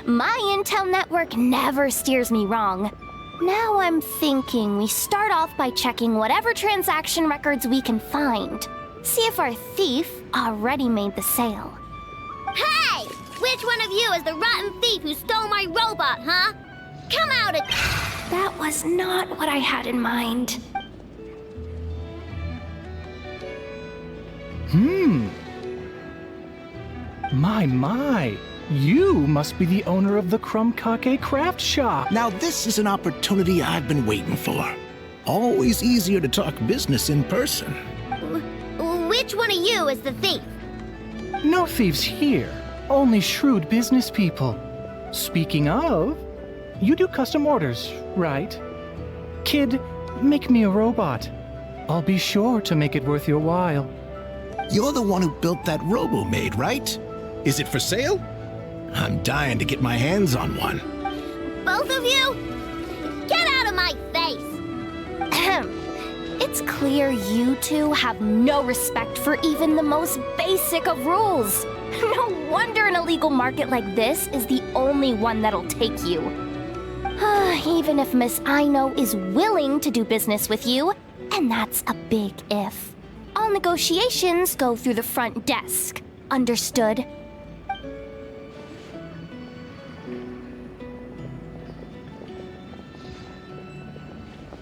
My intel network never steers me wrong. Now I'm thinking we start off by checking whatever transaction records we can find. See if our thief already made the sale. Hey! Which one of you is the rotten thief who stole my robot, huh? Come out and... That was not what I had in mind. My. You must be the owner of the Crumb Kake craft shop. Now this is an opportunity I've been waiting for. Always easier to talk business in person. Which one of you is the thief? No thieves here. Only shrewd business people. Speaking of, you do custom orders, right? Kid, make me a robot. I'll be sure to make it worth your while. You're the one who built that robo-maid, right? Is it for sale? I'm dying to get my hands on one. Both of you? Get out of my face! Ahem. It's clear you two have no respect for even the most basic of rules. No wonder an illegal market like this is the only one that'll take you. Even if Miss Aino is willing to do business with you, and that's a big if. All negotiations go through the front desk. Understood?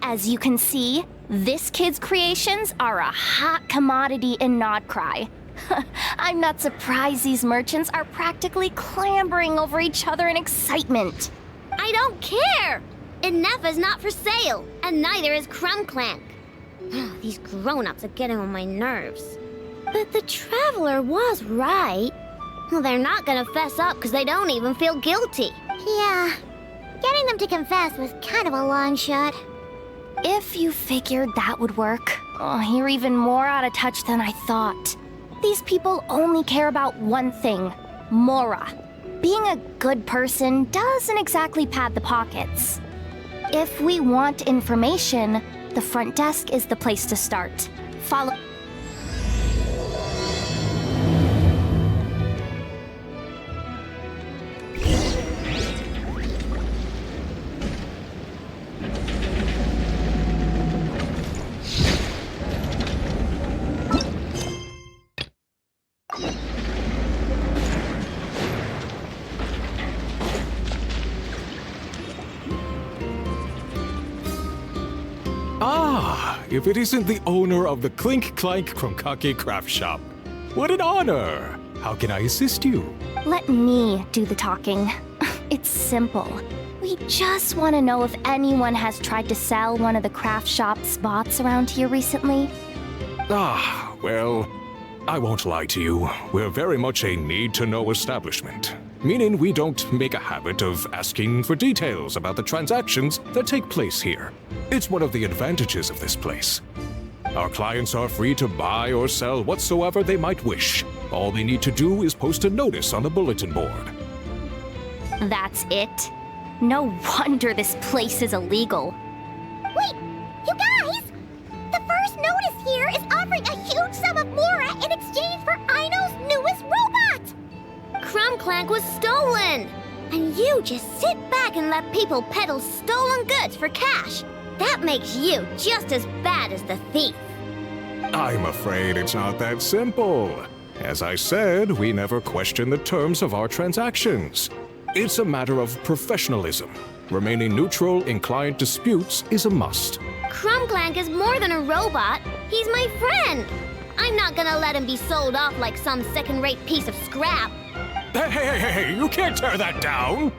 As you can see, this kid's creations are a hot commodity in Nodcry. I'm not surprised these merchants are practically clambering over each other in excitement. I don't care! Inefa's not for sale, and neither is CLINK CLANK. These grown-ups are getting on my nerves. But the Traveler was right. Well, they're not gonna fess up because they don't even feel guilty. Yeah, getting them to confess was kind of a long shot. If you figured that would work, you're even more out of touch than I thought. These people only care about one thing, Mora. Being a good person doesn't exactly pad the pockets. If we want information, the front desk is the place to start. Follow... If it isn't the owner of the CLINK CLANK Kromkake craft shop. What an honor! How can I assist you? Let me do the talking. It's simple. We just want to know if anyone has tried to sell one of the craft shop's bots around here recently. Well, I won't lie to you. We're very much a need-to-know establishment. Meaning we don't make a habit of asking for details about the transactions that take place here. It's one of the advantages of this place. Our clients are free to buy or sell whatsoever they might wish. All they need to do is post a notice on the bulletin board. That's it? No wonder this place is illegal. Wait, you guys! The first notice here is offering a huge sum of Mora in exchange for Aino's newest robot! CLINK CLANK was stolen! And you just sit back and let people peddle stolen goods for cash. That makes you just as bad as the thief. I'm afraid it's not that simple. As I said, we never question the terms of our transactions. It's a matter of professionalism. Remaining neutral in client disputes is a must. CLINK CLANK is more than a robot. He's my friend. I'm not gonna let him be sold off like some second-rate piece of scrap. Hey, you can't tear that down!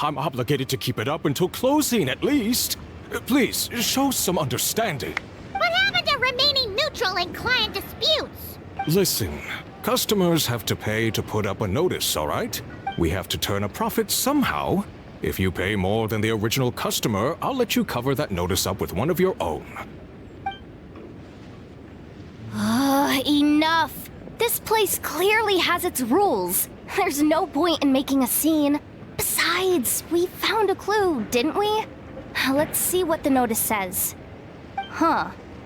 I'm obligated to keep it up until closing, at least. Please, show some understanding. What happened to remaining neutral in client disputes? Listen, customers have to pay to put up a notice, all right? We have to turn a profit somehow. If you pay more than the original customer, I'll let you cover that notice up with one of your own. Enough! This place clearly has its rules. There's no point in making a scene. Besides, we found a clue, didn't we? Let's see what the notice says.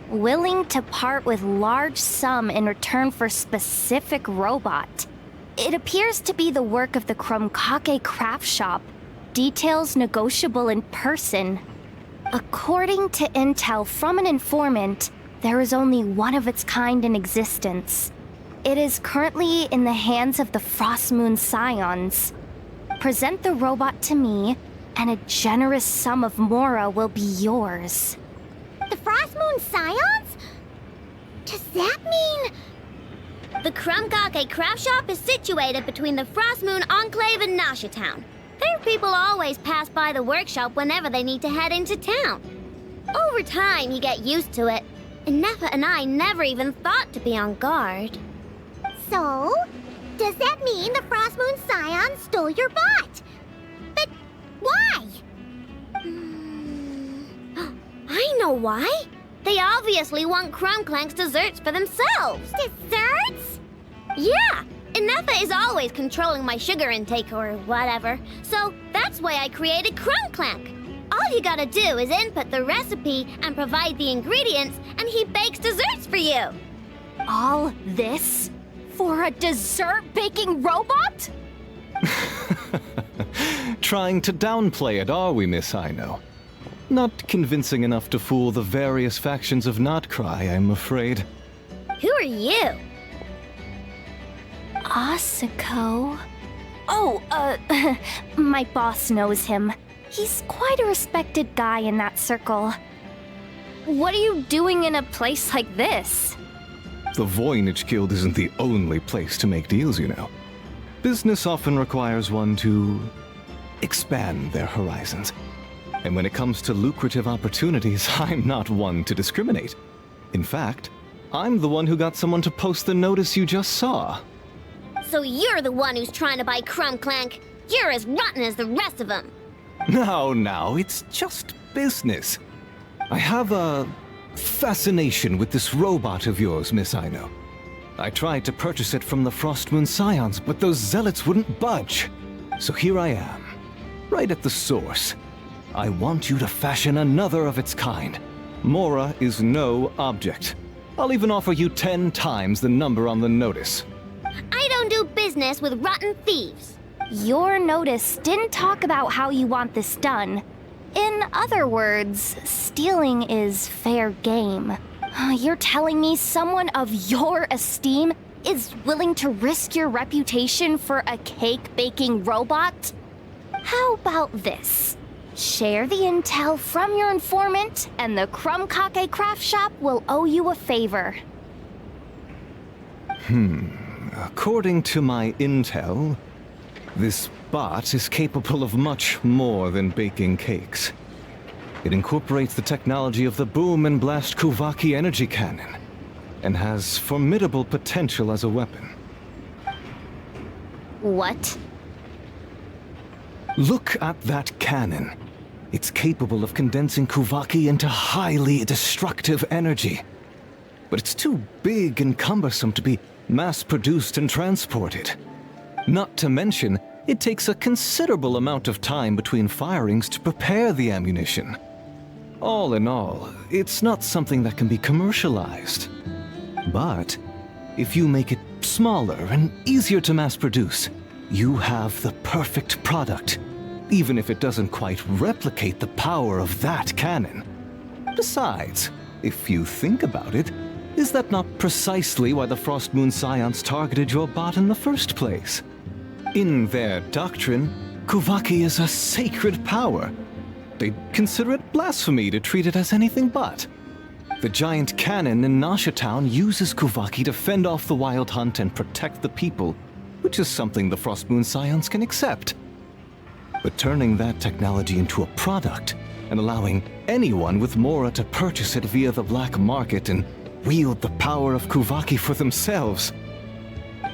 Willing to part with large sum in return for specific robot. It appears to be the work of the Krumkake craft shop. Details negotiable in person. According to intel from an informant, there is only one of its kind in existence. It is currently in the hands of the Frost Moon Scions. Present the robot to me, and a generous sum of Mora will be yours. The Frost Moon Scions? Does that mean... The Krumkake craft shop is situated between the Frost Moon Enclave and Nasha Town. Their people always pass by the workshop whenever they need to head into town. Over time, you get used to it, and Nepha and I never even thought to be on guard. So, does that mean the Frost Moon Scion stole your bot? But why? I know why. They obviously want CLINK CLANK's desserts for themselves. Desserts? Yeah, and Nepha is always controlling my sugar intake or whatever, so that's why I created CLINK CLANK. All you gotta do is input the recipe and provide the ingredients, and he bakes desserts for you. All this? For a dessert baking robot? Trying to downplay it, are we, Miss Aino? Not convincing enough to fool the various factions of Notcry, I'm afraid. Who are you? Asako? Oh, my boss knows him. He's quite a respected guy in that circle. What are you doing in a place like this? The Voynich Guild isn't the only place to make deals, you know. Business often requires one to expand their horizons. And when it comes to lucrative opportunities, I'm not one to discriminate. In fact, I'm the one who got someone to post the notice you just saw. So you're the one who's trying to buy CLINK CLANK. You're as rotten as the rest of them. No, it's just business. I have a fascination with this robot of yours, Miss Aino. I tried to purchase it from the Frost Moon Scions, but those zealots wouldn't budge. So here I am, right at the source. I want you to fashion another of its kind. Mora is no object. I'll even offer you 10 times the number on the notice. I don't do business with rotten thieves. Your notice didn't talk about how you want this done. In other words, stealing is fair game. You're telling me someone of your esteem is willing to risk your reputation for a cake-baking robot? How about this? Share the intel from your informant, and the Krumkake craft shop will owe you a favor. According to my intel, this bot is capable of much more than baking cakes. It incorporates the technology of the Boom and Blast Kuvaki energy cannon, and has formidable potential as a weapon. What? Look at that cannon. It's capable of condensing Kuvaki into highly destructive energy. But it's too big and cumbersome to be mass-produced and transported. Not to mention, it takes a considerable amount of time between firings to prepare the ammunition. All in all, it's not something that can be commercialized. But if you make it smaller and easier to mass-produce, you have the perfect product, even if it doesn't quite replicate the power of that cannon. Besides, if you think about it, is that not precisely why the Frost Moon Scions targeted your bot in the first place? In their doctrine, Kuvaki is a sacred power. They'd consider it blasphemy to treat it as anything but. The giant cannon in Nasha Town uses Kuvaki to fend off the wild hunt and protect the people, which is something the Frost Moon Scions can accept. But turning that technology into a product and allowing anyone with Mora to purchase it via the black market and wield the power of Kuvaki for themselves.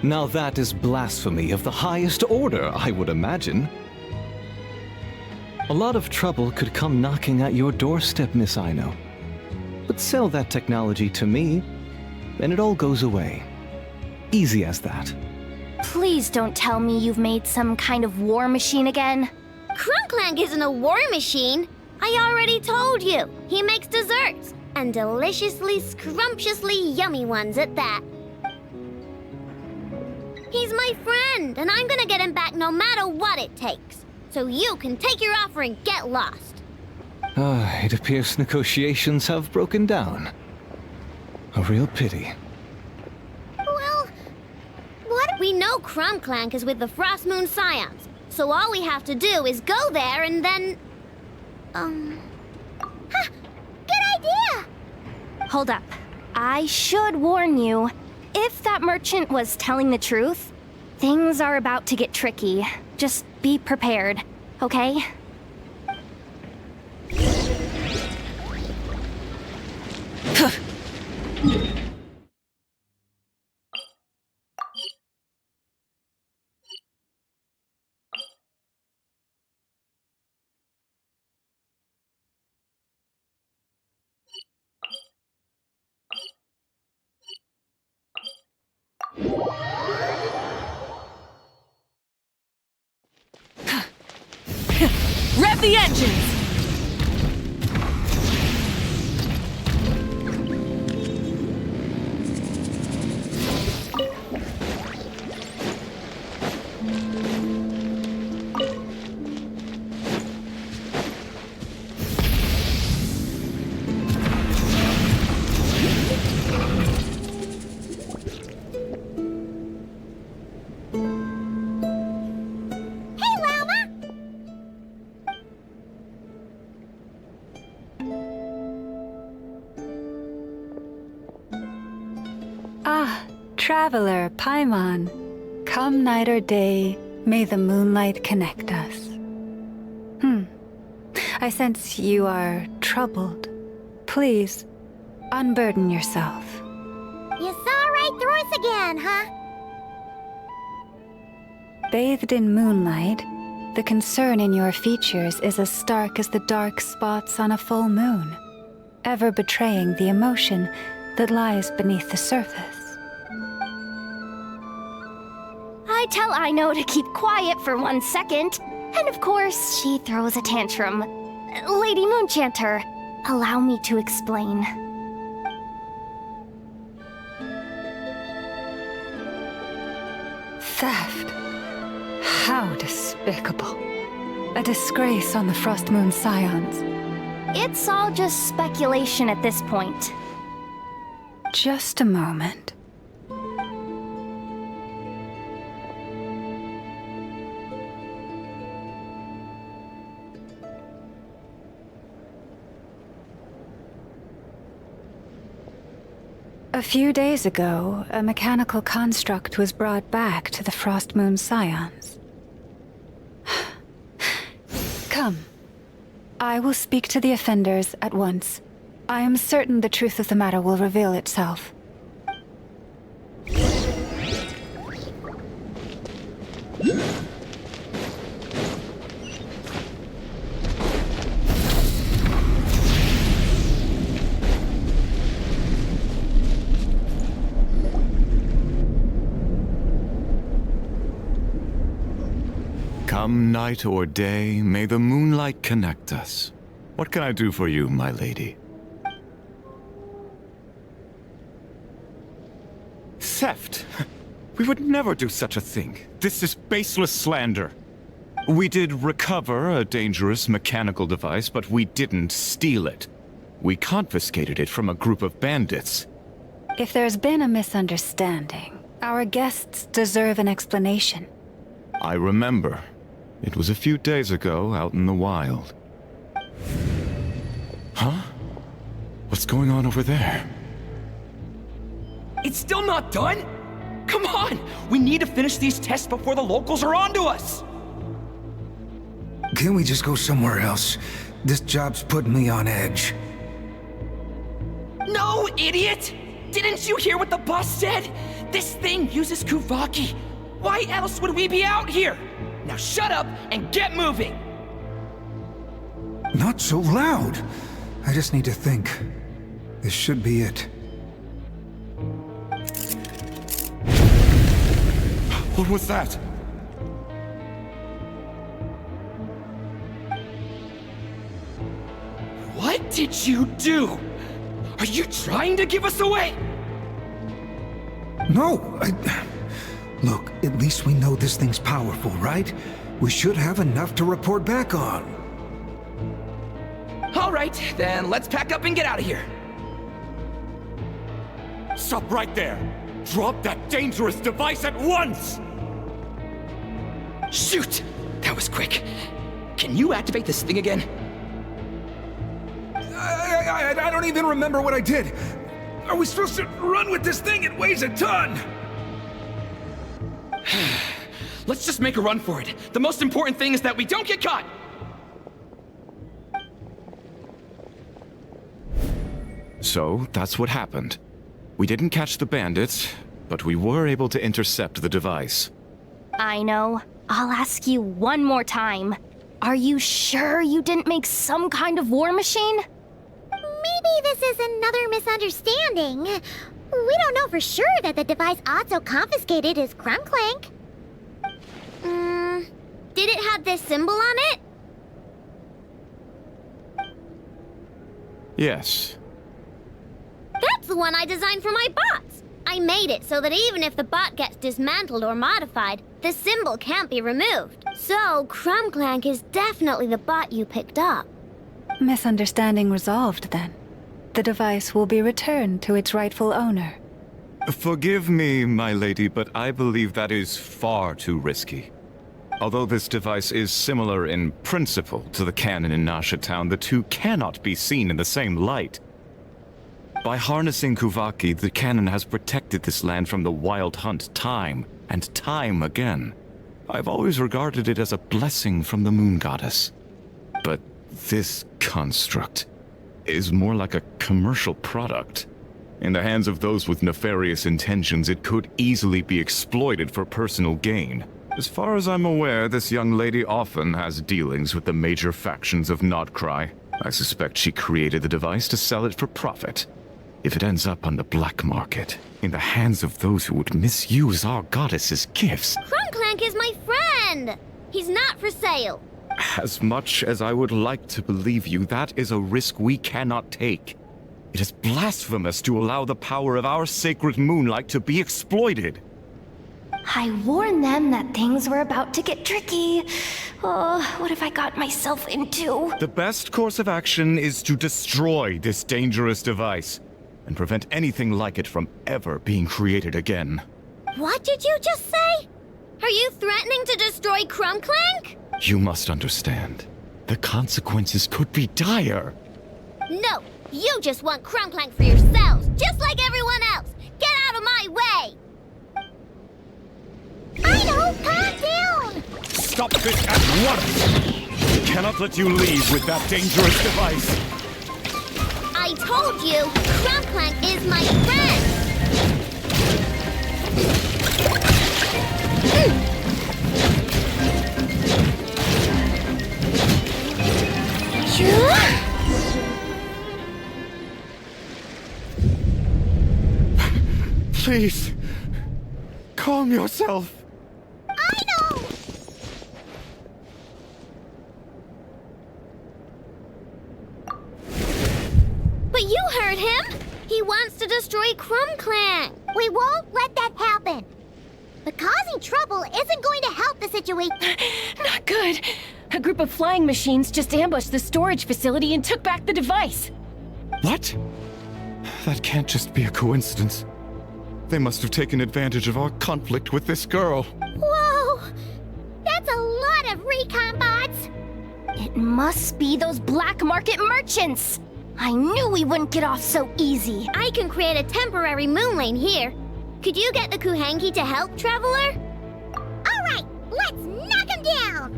Now that is blasphemy of the highest order, I would imagine. A lot of trouble could come knocking at your doorstep, Miss Aino. But sell that technology to me, and it all goes away. Easy as that. Please don't tell me you've made some kind of war machine again. CLINK CLANK isn't a war machine. I already told you. He makes desserts, and deliciously, scrumptiously yummy ones at that. He's my friend, and I'm gonna get him back no matter what it takes. So you can take your offer and get lost. It appears negotiations have broken down. A real pity. Well, what? We know CLINK CLANK is with the Frost Moon Scions, so all we have to do is go there and then... Huh, good idea! Hold up. I should warn you. If that merchant was telling the truth, things are about to get tricky. Just be prepared, okay? Rev the engines! Traveler, Paimon, come night or day, may the moonlight connect us. I sense you are troubled. Please, unburden yourself. You saw right through us again, huh? Bathed in moonlight, the concern in your features is as stark as the dark spots on a full moon, ever betraying the emotion that lies beneath the surface. I tell Aino to keep quiet for 1 second, and of course, she throws a tantrum. Lady Moonchanter, allow me to explain. Theft. How despicable. A disgrace on the Frost Moon Scions. It's all just speculation at this point. Just a moment. A few days ago, a mechanical construct was brought back to the Frost Moon Scions. Come. I will speak to the offenders at once. I am certain the truth of the matter will reveal itself. Come night or day, may the moonlight connect us. What can I do for you, my lady? Theft? We would never do such a thing. This is baseless slander. We did recover a dangerous mechanical device, but we didn't steal it. We confiscated it from a group of bandits. If there's been a misunderstanding, our guests deserve an explanation. I remember. It was a few days ago, out in the wild. Huh? What's going on over there? It's still not done? Come on! We need to finish these tests before the locals are onto us! Can't we just go somewhere else? This job's putting me on edge. No, idiot! Didn't you hear what the boss said? This thing uses Kuvaki. Why else would we be out here? Now shut up and get moving! Not so loud. I just need to think. This should be it. What was that? What did you do? Are you trying to give us away? No, Look, at least we know this thing's powerful, right? We should have enough to report back on. All right, then let's pack up and get out of here. Stop right there! Drop that dangerous device at once! Shoot! That was quick. Can you activate this thing again? I don't even remember what I did. Are we supposed to run with this thing? It weighs a ton! Let's just make a run for it. The most important thing is that we don't get caught! So, that's what happened. We didn't catch the bandits, but we were able to intercept the device. I know. I'll ask you one more time. Are you sure you didn't make some kind of war machine? Maybe this is another misunderstanding. We don't know for sure that the device Otto confiscated is CLINK CLANK. Did it have this symbol on it? Yes. That's the one I designed for my bots. I made it so that even if the bot gets dismantled or modified, the symbol can't be removed. So, CLINK CLANK is definitely the bot you picked up. Misunderstanding resolved, then. The device will be returned to its rightful owner. Forgive me, my lady, but I believe that is far too risky. Although this device is similar in principle to the cannon in Nasha Town, the two cannot be seen in the same light. By harnessing Kuvaki, the cannon has protected this land from the wild hunt time and time again. I've always regarded it as a blessing from the moon goddess. But this construct is more like a commercial product. In the hands of those with nefarious intentions, it could easily be exploited for personal gain. As far as I'm aware, this young lady often has dealings with the major factions of Nodcry. I suspect she created the device to sell it for profit. If it ends up on the black market, in the hands of those who would misuse our goddess's gifts... CLINK CLANK is my friend! He's not for sale. As much as I would like to believe you, that is a risk we cannot take. It is blasphemous to allow the power of our sacred moonlight to be exploited. I warned them that things were about to get tricky. Oh, what have I got myself into? The best course of action is to destroy this dangerous device and prevent anything like it from ever being created again. What did you just say? Are you threatening to destroy CLINK CLANK? You must understand. The consequences could be dire. No, you just want CLINK CLANK for yourselves, just like everyone else. Get out of my way! I know, calm down! Stop this at once! We cannot let you leave with that dangerous device. I told you, CLINK CLANK is my friend! Please, calm yourself. I know! But you heard him! He wants to destroy CLINK CLANK! We won't let that happen! But causing trouble isn't going to help the situation. Not good. A group of flying machines just ambushed the storage facility and took back the device. What? That can't just be a coincidence. They must have taken advantage of our conflict with this girl. Whoa! That's a lot of recon bots! It must be those black market merchants! I knew we wouldn't get off so easy. I can create a temporary moon lane here. Could you get the Kuhangi to help, Traveler? All right, let's knock him down!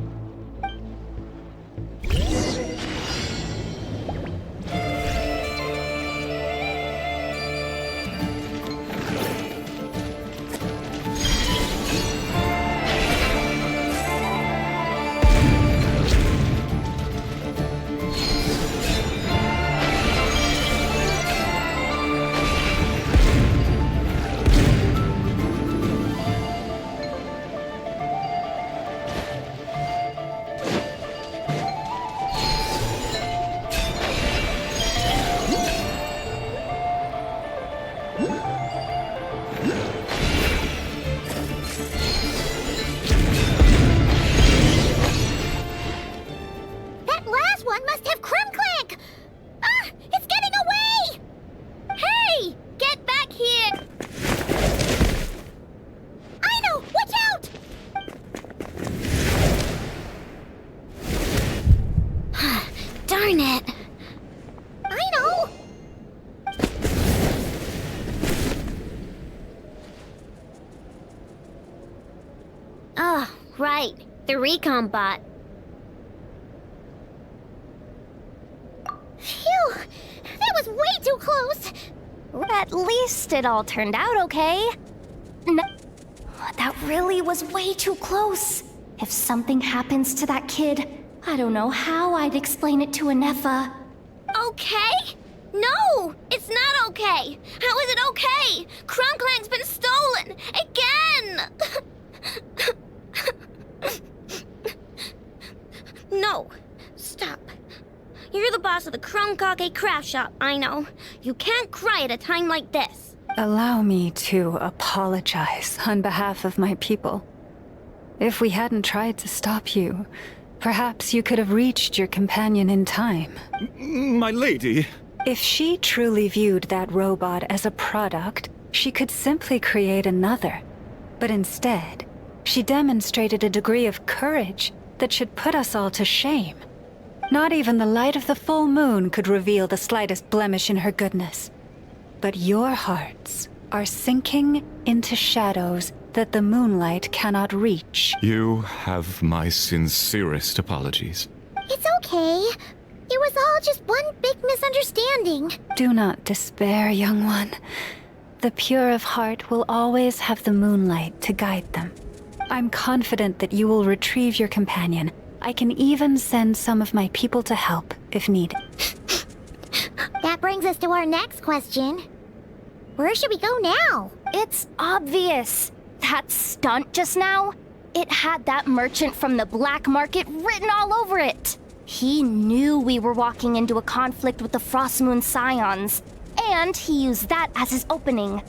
right. The recon bot. Phew! That was way too close! At least it all turned out okay. That really was way too close. If something happens to that kid, I don't know how I'd explain it to Anefa. Okay? No! It's not okay! How is it okay? CLINK CLANK's been stolen! Again! No. Stop. You're the boss of the CLINK craft shop, I know. You can't cry at a time like this. Allow me to apologize on behalf of my people. If we hadn't tried to stop you, perhaps you could have reached your companion in time. My lady. If she truly viewed that robot as a product, she could simply create another. But instead, she demonstrated a degree of courage that should put us all to shame. Not even the light of the full moon could reveal the slightest blemish in her goodness. But your hearts are sinking into shadows that the moonlight cannot reach. You have my sincerest apologies. It's okay. It was all just one big misunderstanding. Do not despair, young one. The pure of heart will always have the moonlight to guide them. I'm confident that you will retrieve your companion. I can even send some of my people to help, if needed. That brings us to our next question. Where should we go now? It's obvious. That stunt just now, it had that merchant from the black market written all over it. He knew we were walking into a conflict with the Frostmoon Scions, and he used that as his opening.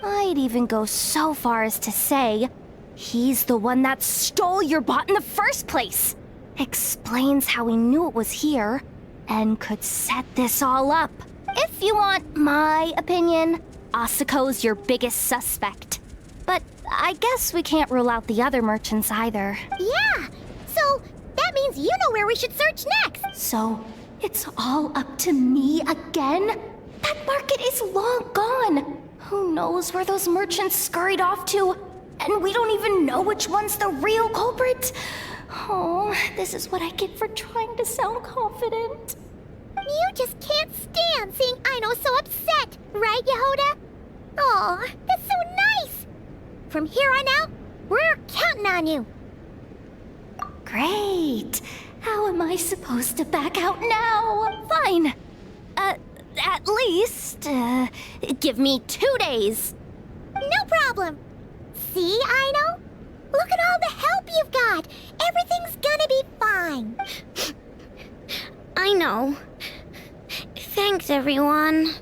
I'd even go so far as to say, he's the one that stole your bot in the first place. Explains how he knew it was here, and could set this all up. If you want my opinion, Asuko's your biggest suspect. But I guess we can't rule out the other merchants either. Yeah, so that means you know where we should search next. So, it's all up to me again? That market is long gone. Who knows where those merchants scurried off to? And we don't even know which one's the real culprit. Oh, this is what I get for trying to sound confident. You just can't stand seeing Aino so upset, right, Yehoda? Aw, that's so nice! From here on out, we're counting on you. Great. How am I supposed to back out now? Fine. At least, give me 2 days. No problem. See, Aino? Look at all the help you've got. Everything's gonna be fine. I know. Thanks, everyone.